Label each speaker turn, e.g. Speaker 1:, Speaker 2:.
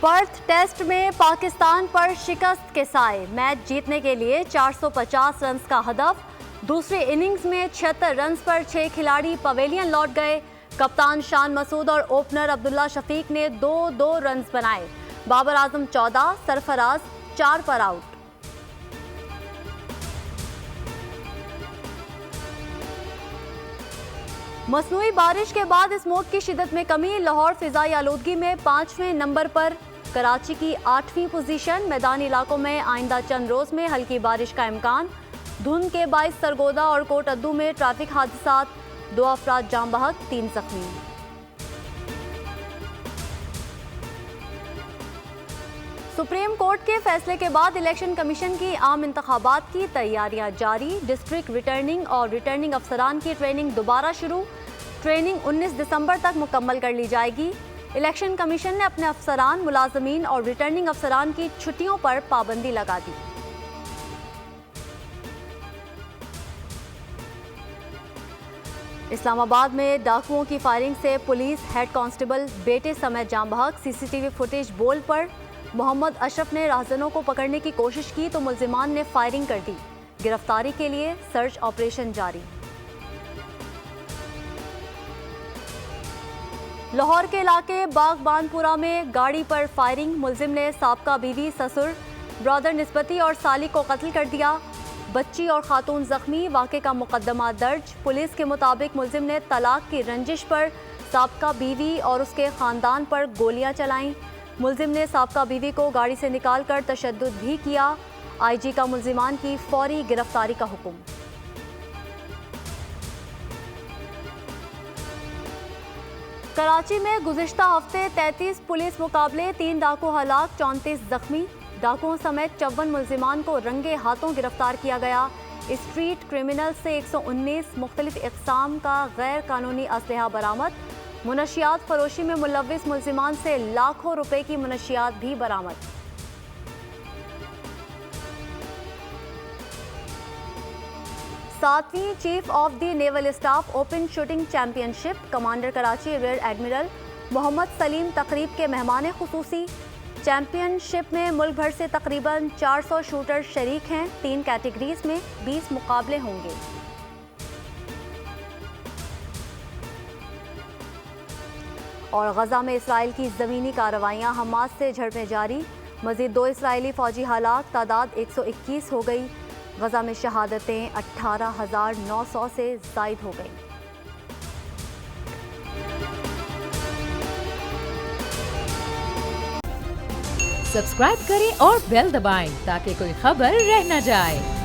Speaker 1: Perth test में पाकिस्तान पर शिकस्त के साए मैच जीतने के लिए 450 रन का हदफ। दूसरी इनिंग्स में 76 रन पर 6 खिलाड़ी पवेलियन लौट गए। कप्तान शान मसूद और ओपनर अब्दुल्ला शफीक ने 2-2 रन बनाए। बाबर आजम 14, सरफराज 4 पर आउट। मसनूई बारिश के बाद स्मोक की शिद्दत में कमी। लाहौर फिजाई आलूदगी में 5वें नंबर पर, कराची की 8वीं पोजीशन। मैदानी इलाकों में आइंदा चंद रोज में हल्की बारिश का इम्कान। धुंध के बाइस सरगोदा और कोट अद्दू में ट्रैफिक हादसात, 2 अफराद जाम बहक, 3 जख्मी। सुप्रीम कोर्ट के फैसले के बाद इलेक्शन कमीशन की आम इंतखाबात की तैयारियां जारी। डिस्ट्रिक्ट रिटर्निंग और रिटर्निंग अफसरान की ट्रेनिंग दोबारा शुरू। ट्रेनिंग 19 दिसंबर तक मुकम्मल कर ली जाएगी। इलेक्शन कमीशन ने अपने अफसरान, मुलाजमीन और रिटर्निंग अफसरान की छुट्टियों पर पाबंदी लगा दी। इस्लामाबाद में डाकुओं की फायरिंग से पुलिस हेड कांस्टेबल बेटे समेत जाम बहक। सीसीटीवी फुटेज बोल पर। मोहम्मद अशरफ ने राहजनों को पकड़ने की कोशिश की तो मुल्जिमान ने फायरिंग कर दी। गिरफ्तारी के लिए सर्च ऑपरेशन जारी। लाहौर के इलाके बागबानपुरा में गाड़ी पर फायरिंग। मुल्जिम ने साबका बीवी, ससुर, ब्रदर निस्बती और साली को कत्ल कर दिया। बच्ची और खातून जख्मी। वाक़े का मुकदमा दर्ज। पुलिस के मुताबिक मुल्जिम ने तलाक की रंजिश पर साबका बीवी और उसके खानदान पर गोलियां चलाईं। मुल्जिम ने साबका बीवी को गाड़ी से निकालकर तशद्दुद भी किया। आईजी का मुल्जिमान की फौरी गिरफ्तारी का हुक्म। कराची में गुज़िश्ता हफ्ते 33 पुलिस मुकाबले, 3 डाकू हलाक, 34 जख्मी। डाकुओं समेत 54 मुल्जिमान को रंगे हाथों गिरफ्तार किया गया। स्ट्रीट क्रिमिनल से 119 मुख्तलिफ इक़साम का गैर कानूनी असलहा बरामद। मुनशियात फरोशी में मुलव्विस मुल्जिमान से लाखों रुपए की मुनशियात भी बरामद। सातवीं chief of the naval staff open shooting championship. Commander Karachi rear admiral Mohammad Salim तकरीब के मेहमान खुसूसी। चैंपियनशिप में मुल्क भर से तकरीबन 400 शूटर शरीक हैं। 3 कैटेगरीज में 20 मुकाबले होंगे। और गजा में इसराइल की ज़मीनी कार्रवाइयाँ, हमास से झड़पें जारी। मज़ीद 2 इसराइली फ़ौजी हलाक, तादाद 121 हो गई। गजा में शहादतें 18,900 से ज़ायद हो गई।
Speaker 2: सब्सक्राइब करें और बेल दबाएं ताकि कोई खबर रह न जाए।